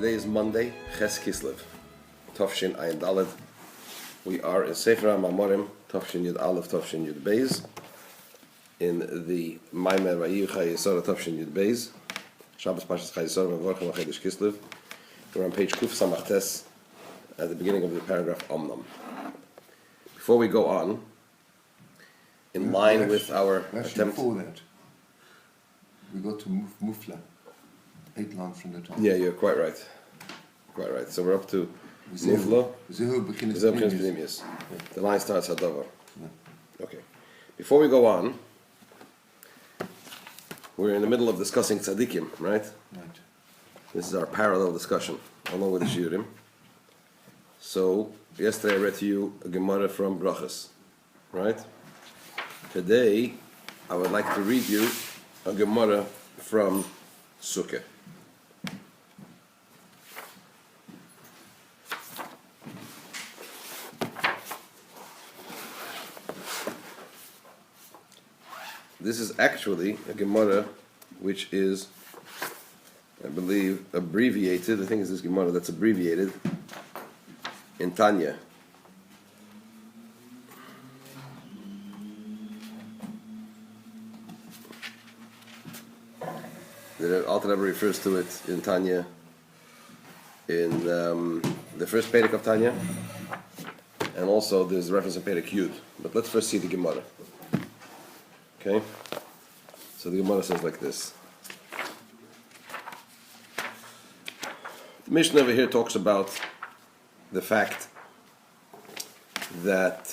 Today is Monday, Ches Kislev, Tovshin Ayin Daled. We are in Sefer HaMamorim, Tovshin Yud Aleph, Tovshin Yud Beis, in the Mamar Vayihiyu Chayei Sara, Tovshin Yud Beis, Shabbos Pashas Chayei Sara, Mevorchem HaChedesh Kislev. We're on page Kuf Samachtes, at the beginning of the paragraph Omnam. Before we go on, in line with our attempt... Before that, we got to Mufla, 8 lines from the top. Yeah, you're quite right. Quite right. So we're up to Mufla. The line starts Hadover. Okay. Before we go on, we're in the middle of discussing tzaddikim, right? Right. This is our parallel discussion, along with the Shiurim. So, yesterday I read to you a Gemara from Brachas, right? Today, I would like to read you a Gemara from Sukkah. This is actually a Gemara which is, I believe, abbreviated. I think it's this Gemara that's abbreviated in Tanya. The Alter Rebbe refers to it in Tanya, in the first Perek of Tanya, and also there's a reference in Perek Yud. But let's first see the Gemara. Okay? So the Gemara says like this. The Mishnah over here talks about the fact that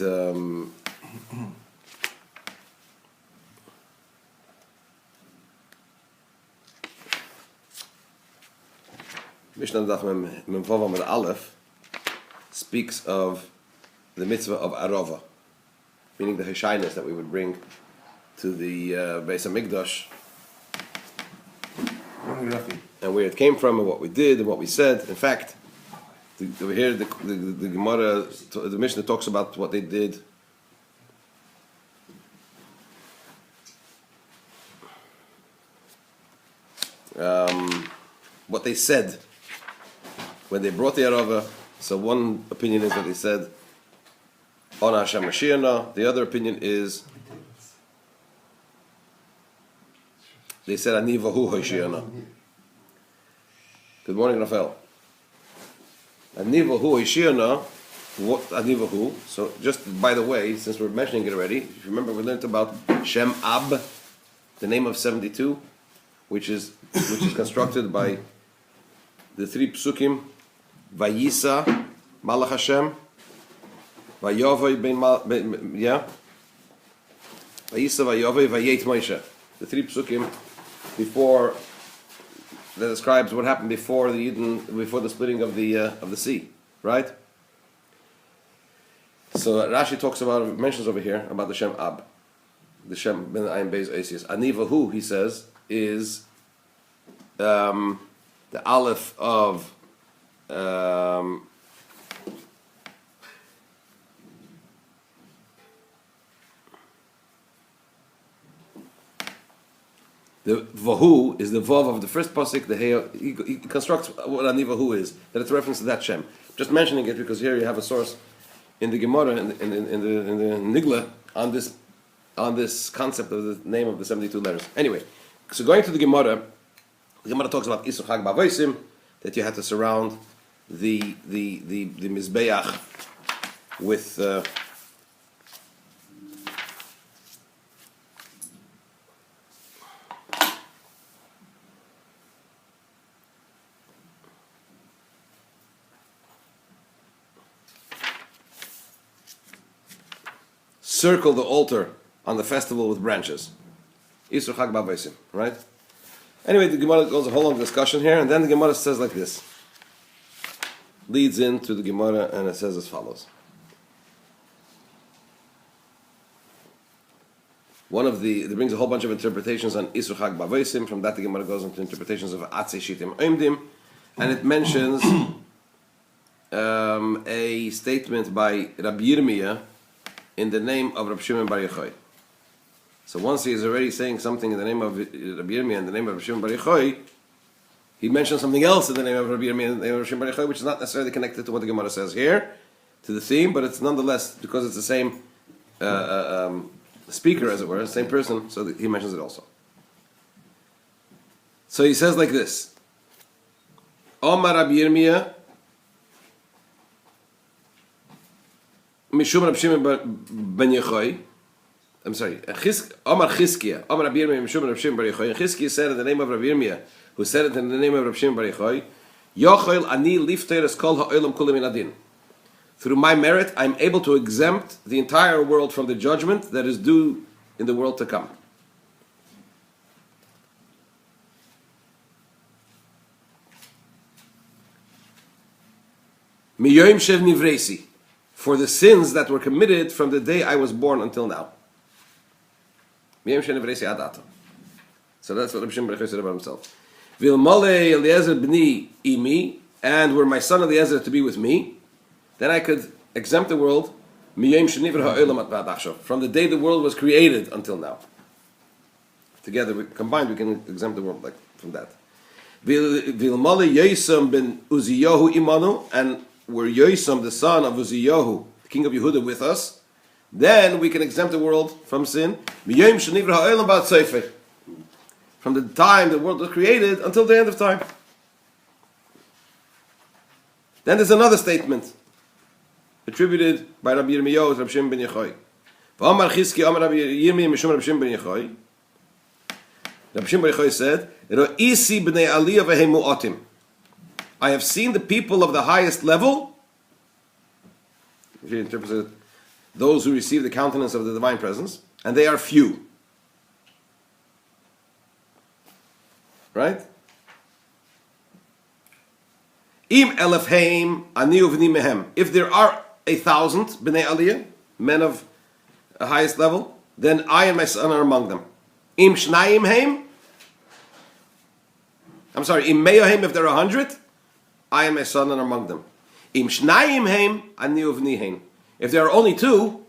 Mishnah Daf Mem Vav Amud Aleph speaks of the mitzvah of Arova, meaning the Hashainas that we would bring to the Beis HaMikdash, and where it came from, and what we did, and what we said. In fact, over here the Gemara, the Mishnah talks about what they did. What they said when they brought the Arava. So one opinion is that they said, "Ona Hashem Mashiach." The other opinion is they said, "Ani vahu Hashiach." Good morning, Rafael. Ani vahu Hashiach. What Ani vahu? So just by the way, since we're mentioning it already, if you remember, we learned about Shem Ab, the name of 72, which is constructed by the 3 psukim: Vayisa, Malach Hashem, Vayovay Vayisa, Vayovay, Vayet Moshe. The 3 psukim before that describes what happened before the splitting of the sea, right? So Rashi mentions over here about the Shem Ab, the Shem Ben Ayin Beis Asius. Ani vahu, he says, is the Aleph of the Vahu is the Vav of the first pasuk. He constructs what Ani Vahu is, that it's a reference to that Shem. Just mentioning it because here you have a source in the Gemara in the Nigla on this concept of the name of the 72 letters. Anyway, so going to the Gemara talks about Isur Chag Bavosim, that you had to surround the Mizbeach with circle the altar on the festival with branches. Isur Chag Bavosim, right? Anyway, the Gemara goes a whole long discussion here, and then the Gemara says like this. Leads into the Gemara, and it says as follows. It brings a whole bunch of interpretations on Isur Chag Bavosim. From that, the Gemara goes into interpretations of Atzei Shitim Oimdim, and it mentions a statement by Rabbi Yirmiyah in the name of Rabbi Shimon Bar Yochai. So once he is already saying something in the name of Rabbi Yirmiyah, in the name of Rabbi Shimon Bar Yochai, he mentions something else in the name of Rabbi Yirmiyah, in the name of Rabbi Shimon Bar Yochai, which is not necessarily connected to what the Gemara says here, to the theme, but it's nonetheless, because it's the same speaker, as it were, the same person, so that he mentions it also. So he says like this, Omar Rabbi Yirmiyah, Mishum Rabbi Shimon ben Yochai, I'm sorry, Omar Chizkiah, Omar Rabbi Yirmiyah, Mishum Rabbi Shimon bar Yochai, and Chizkiah said in the name of Rabbi Yirmiyah, who said it in the name of Rabbi Shimon bar Yochai, Yochel ani lifteres kol ha'olam kulam min adin. Through my merit, I'm able to exempt the entire world from the judgment that is due in the world to come. Miyoim shev nivresi, for the sins that were committed from the day I was born until now. Miyoim shev nivresi adata. So that's what Rabbi Shimon bar Yochai said about himself. Vilmale Eliezer b'ni imi, and were my son Eliezer to be with me, then I could exempt the world from the day the world was created until now. Together, combined, we can exempt the world from that. Vilmale Yosem ben Uziyahu imanu, and were Yosem the son of Uziyahu, the king of Yehuda, with us, then we can exempt the world from sin. From the time the world was created until the end of time. Then there's another statement attributed by Rabbi Yirmiyahu to Rabbi Shimon ben Yochai. V'amar Chizkiah amar Rabbi Yirmiyah mishum Rabbi Shimon ben Yochai. Rabbi Shimon ben Yochai said, Ro'isi b'nei aliyah v'hem mu'atim. I have seen the people of the highest level, if you interpret it, those who receive the countenance of the divine presence, and they are few. Right? Im elefheim ani uvni mehem. If there are 1,000 b'nei aliyah, men of the highest level, then I and my son are among them. Im shnayim heim. I'm sorry. Im meyahem. If there are 100, I and my son are among them. Im shnayim heim ani uvni heim. If there are only 2,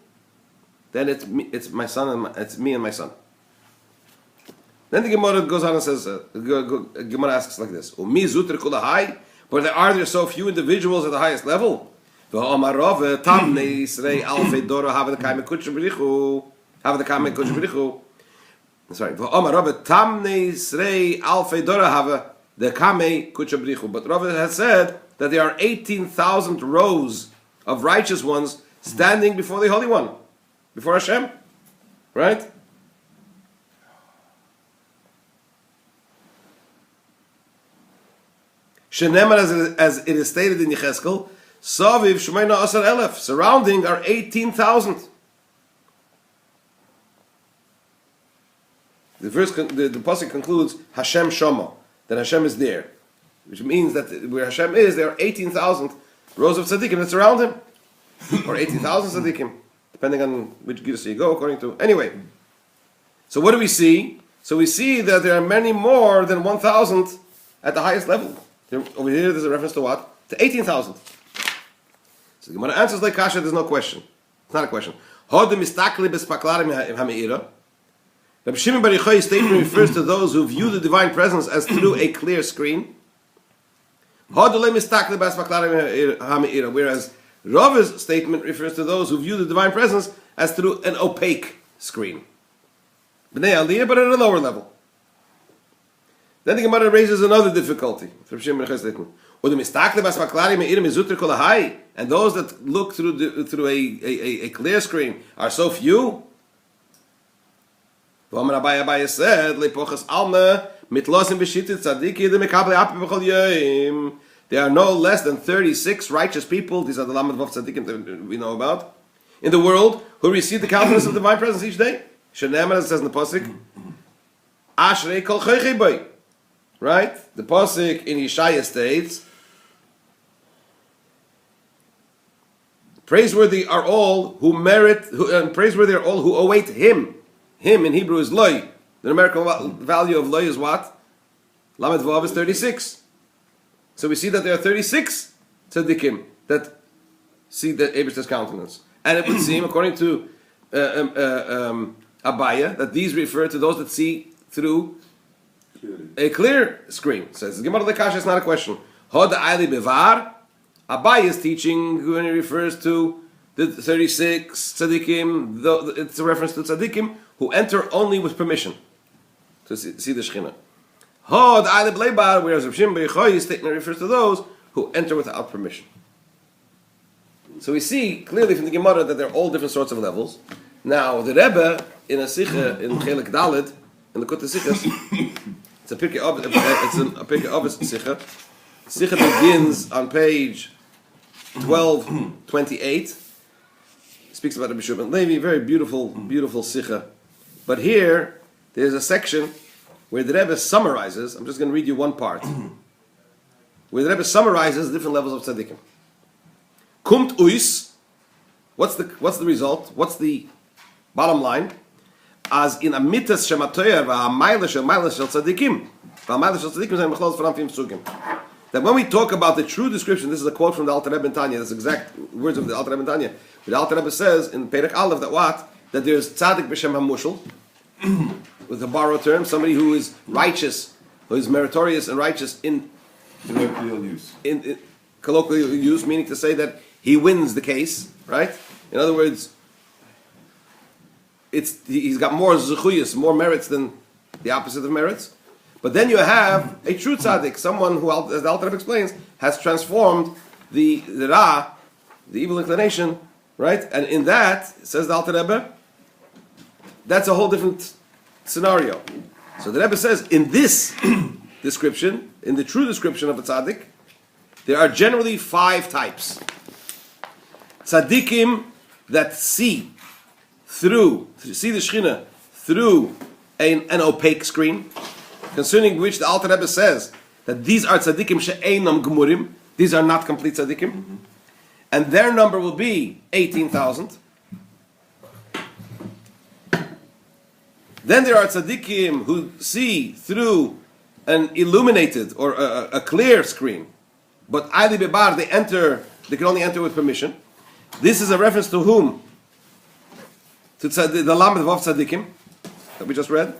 then it's my son and it's me and my son. Then the Gemara goes on and says, Gemara asks like this: Umi zuter kulahai, but are there so few individuals at the highest level? V'omarov tamnei Yisrei alfei dora have the kaimei kutsha b'richu, have the kaimei kutsha b'richu. Sorry, v'omarov tamnei Yisrei alfei dora have the kaimei kutsha b'richu. But Rav has said that there are 18,000 rows of righteous ones standing before the Holy One, before Hashem, right? Shenemar, as it is stated in Yecheskel, Saviv Shmeina Asar Elef, surrounding are 18,000. The pasuk concludes Hashem Shama, that Hashem is there, which means that where Hashem is, there are 18,000 rows of tzaddikim that surround him, or 18,000 tzaddikim, depending on which Gidus you go. According to anyway. So what do we see? So we see that there are many more than 1,000 at the highest level. Over here, there's a reference to what? To 18,000. So the Gemara answers like Kasha, there's no question. It's not a question. Rabbi Shimon bar Yochai's statement refers to those who view the divine presence as through a clear screen. Whereas Rav's statement refers to those who view the divine presence as through an opaque screen. B'nei Aliyah, but at a lower level. Then the Gemara raises another difficulty. And those that look through a clear screen are so few. Abaye said, there are no less than 36 righteous people, these are the Lamed Vav Tzadikim that we know about, in the world who receive the countenance of the divine presence each day. Shenemar, says in the pasuk, Ashrei kol chochei boi. Right? The pasuk in Yeshaya states, praiseworthy are all who praiseworthy are all who await him. Him in Hebrew is loy. The numerical value of loy is what? Lamed Vav is 36. So we see that there are 36 tzaddikim that see the Eibishter's countenance. And it would seem, according to Abaya, that these refer to those that see through a clear screen. Says the Gemara Lekasha is not a question. Hod Ali Bevar. Abai is teaching when he refers to the 36 tzaddikim. It's a reference to tzaddikim who enter only with permission to see the Shekhinah. Hod Ali Bleibar, whereas Rav Shimon Bar Yochai's statement refers to those who enter without permission. So we see clearly from the Gemara that there are all different sorts of levels. Now the Rebbe in a Sikha in Chelik Daled in the Kutei Sichas, it's a Pirkei Avos Sikha. Sikha begins on page 1228. Speaks about Rabbi Shimon Levi, very beautiful Sikha. But here there's a section where the Rebbe summarizes. I'm just going to read you one part, where the Rebbe summarizes different levels of tzaddikim. Kumt uis. What's the result? What's the bottom line? As in a mitas shematoyer v'hamayla shel tzaddikim, v'hamayla shel tzaddikim zayin mechlos v'ramfim sugim. That when we talk about the true description, this is a quote from the Alter Rebbe in Tanya. That's exact words of the Alter Rebbe in Tanya. The Alter Rebbe says in Perek Aleph that what? That there's tzaddik b'shem hamushel, with a borrowed term, somebody who is righteous, who is meritorious and righteous in colloquial use. In colloquial use, meaning to say that he wins the case, right? In other words, he's got more zechuyas, more merits than the opposite of merits. But then you have a true tzaddik, someone who, as the Alter Rebbe explains, has transformed the ra, the evil inclination, right? And in that, says the Alter Rebbe, that's a whole different scenario. So the Rebbe says, in this description, in the true description of a tzaddik, there are generally 5 types. Tzaddikim that see the Shekhinah through an opaque screen, concerning which the Alter Rebbe says that these are tzaddikim she'einam gemurim, these are not complete tzaddikim, and their number will be 18,000. Then there are tzaddikim who see through an illuminated or a clear screen, but Ali Bebar, they can only enter with permission. This is a reference to whom? To the Lamed Vav Tzaddikim that we just read.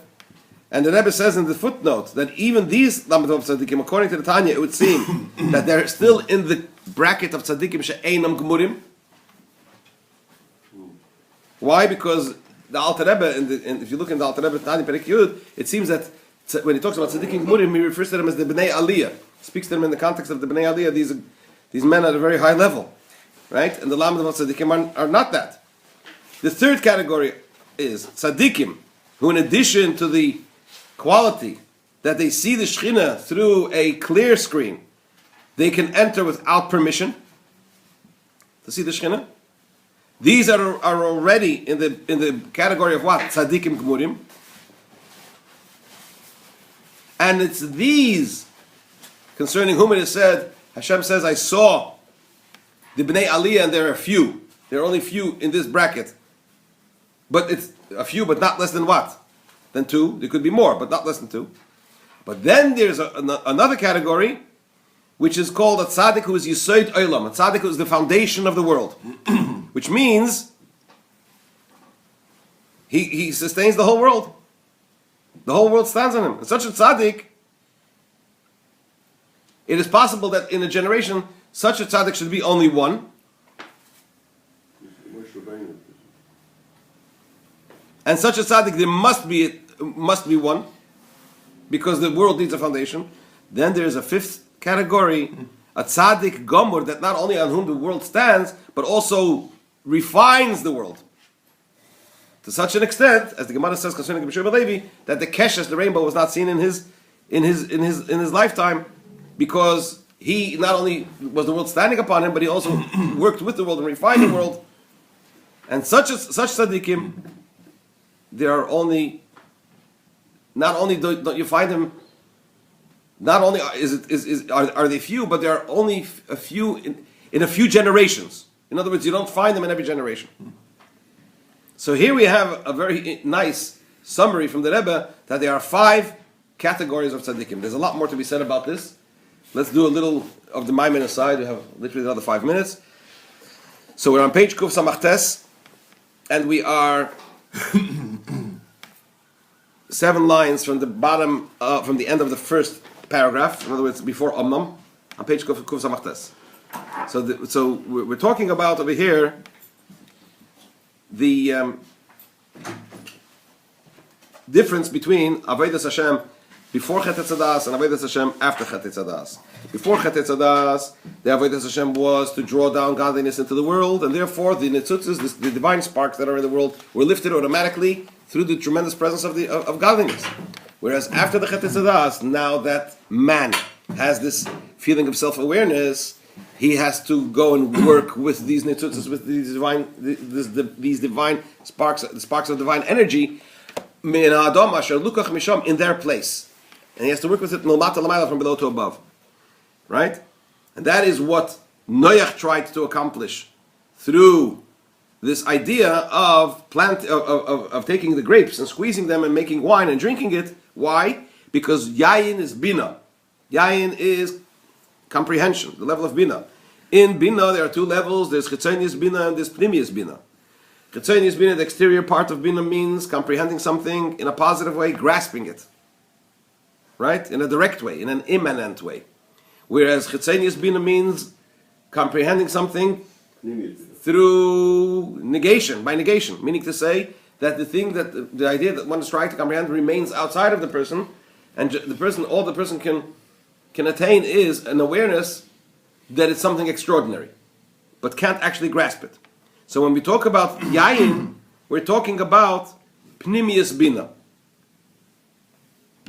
And the Rebbe says in the footnote that even these Lamed Vav Tzaddikim, according to the Tanya, it would seem that they're still in the bracket of Tzaddikim she'einam gemurim. Why? Because the Alter Rebbe, if you look in the Alter Rebbe Tanya Perek Yud, it seems that when he talks about Tzaddikim gemurim, he refers to them as the Bnei Aliyah. He speaks to them in the context of the Bnei Aliyah, these men at a very high level. Right? And the Lamed Vav Tzaddikim are not that. The third category is Tzaddikim, who in addition to the quality that they see the Shekhinah through a clear screen, they can enter without permission to see the Shekhinah. These are already in the category of what? Tzaddikim Gmurim. And it's these concerning whom it is said, Hashem says, I saw the Bnei Aliyah, and there are few. There are only few in this bracket. But it's a few, but not less than what? Than 2. There could be more, but not less than 2. But then there's another category, which is called a tzaddik who is Yesod Olam, a tzaddik who is the foundation of the world. Which means he sustains the whole world. The whole world stands on him. And such a tzaddik, it is possible that in a generation, such a tzaddik should be only one. And such a tzaddik, there must be one, because the world needs a foundation. Then there is a 5th category, a tzaddik gomor, that not only on whom the world stands, but also refines the world. To such an extent, as the Gemara says concerning Shiur Levi, that the keshes, the rainbow, was not seen in his lifetime, because he not only was the world standing upon him, but he also worked with the world and refined the world. And such tzaddikim, there are only, not only don't you find them, not only are they few, but there are only a few in a few generations. In other words, you don't find them in every generation. So here we have a very nice summary from the Rebbe that there are 5 categories of tzaddikim. There's a lot more to be said about this. Let's do a little of the Maimin aside. We have literally another 5 minutes. So we're on page Kuf Samach Tes, and we are 7 lines from the bottom, from the end of the first paragraph. In other words, before Omnam, on page Kuf Samachtes. So we're talking about over here the difference between Avodas Hashem before Chet Etzadas and Avodas Hashem after Chet Etzadas. Before Chet Etzadas, the Avodas Hashem was to draw down godliness into the world, and therefore the Netzutzes, the divine sparks that are in the world, were lifted automatically through the tremendous presence of godliness. Whereas after the Chet Etzadas, now that man has this feeling of self-awareness, he has to go and work with these Netzutzes, with these divine sparks, the sparks of divine energy, in their place. And he has to work with it from below to above. Right? And that is what Noach tried to accomplish through this idea of taking the grapes and squeezing them and making wine and drinking it. Why? Because Yayin is Bina. Yayin is comprehension, the level of Bina. In Bina there are 2 levels. There's Chitzonius Bina and there's Pnimius Bina. Chitzonius Bina, the exterior part of Bina, means comprehending something in a positive way, grasping it. Right? In a direct way, in an immanent way. Whereas Chitzonius Bina means comprehending something through negation, by negation. Meaning to say that the idea that one is trying to comprehend remains outside of the person, and all the person can attain is an awareness that it's something extraordinary, but can't actually grasp it. So when we talk about Yayin, we're talking about Pnimius Bina.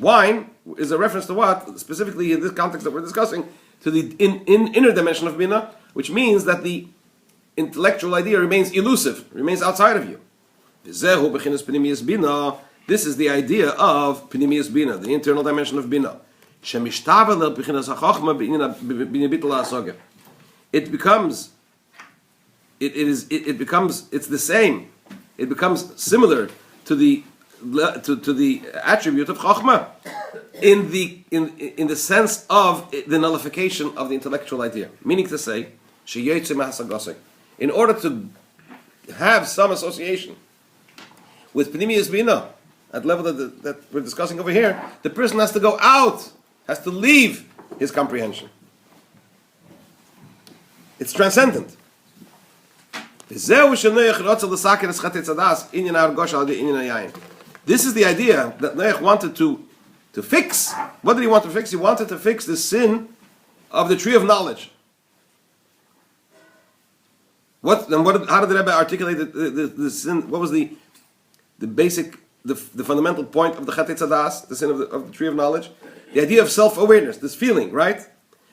Wine is a reference to what? Specifically in this context that we're discussing, to the inner dimension of Bina, which means that the intellectual idea remains elusive, remains outside of you. This is the idea of Pnimius Bina, the internal dimension of Bina. It becomes the same. It becomes similar to the attribute of Chokhmah in the sense of the nullification of the intellectual idea. Meaning to say, in order to have some association with Pnimius Bina, at the level that we're discussing over here, the person has to go out, has to leave his comprehension. It's transcendent. This is the idea that Noach wanted to fix. What did he want to fix? He wanted to fix the sin of the tree of knowledge. How did the Rebbe articulate the sin? What was the basic, the fundamental point of the Chet Etzadas, the sin of the tree of knowledge? The idea of self-awareness, this feeling, right?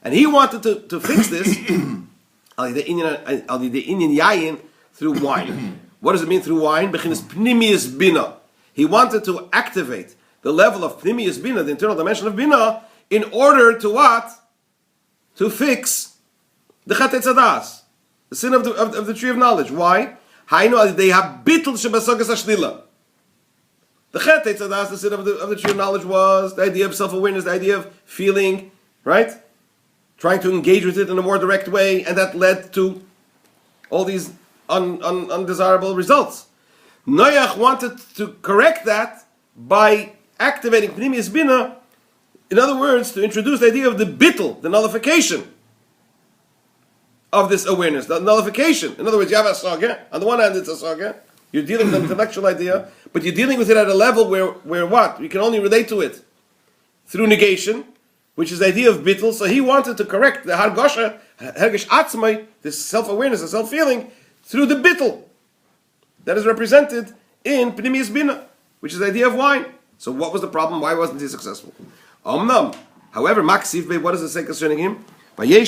And he wanted to fix this through wine. What does it mean through wine? Pnimius Bina. He wanted to activate the level of Pnimius Bina, the internal dimension of Bina, in order to what? To fix the Chet Etzadas, the sin of the tree of knowledge. Why? They have bittul shebasagas ashlila. The Chet Etzadas, the sin of the tree of knowledge, was the idea of self-awareness, the idea of feeling, right? Trying to engage with it in a more direct way, and that led to all these undesirable results. Noach wanted to correct that by activating Pnimius Bina, in other words, to introduce the idea of the bittul, the nullification of this awareness, the nullification. In other words, you have a saga. On the one hand, it's a saga. You're dealing with an intellectual idea, but you're dealing with it at a level where what? You can only relate to it through negation, which is the idea of bittul. So he wanted to correct the hargosha, hergish atzmai, this self-awareness, the self-feeling, through the bittul that is represented in Pnimius Bina, which is the idea of wine. So what was the problem? Why wasn't he successful? Omnam. However, Maksiv, what does it say concerning him? He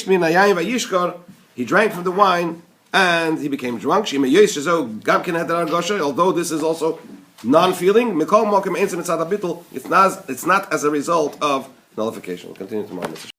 drank from the wine and he became drunk. Although this is also non-feeling, it's not as a result of nullification. We'll continue tomorrow.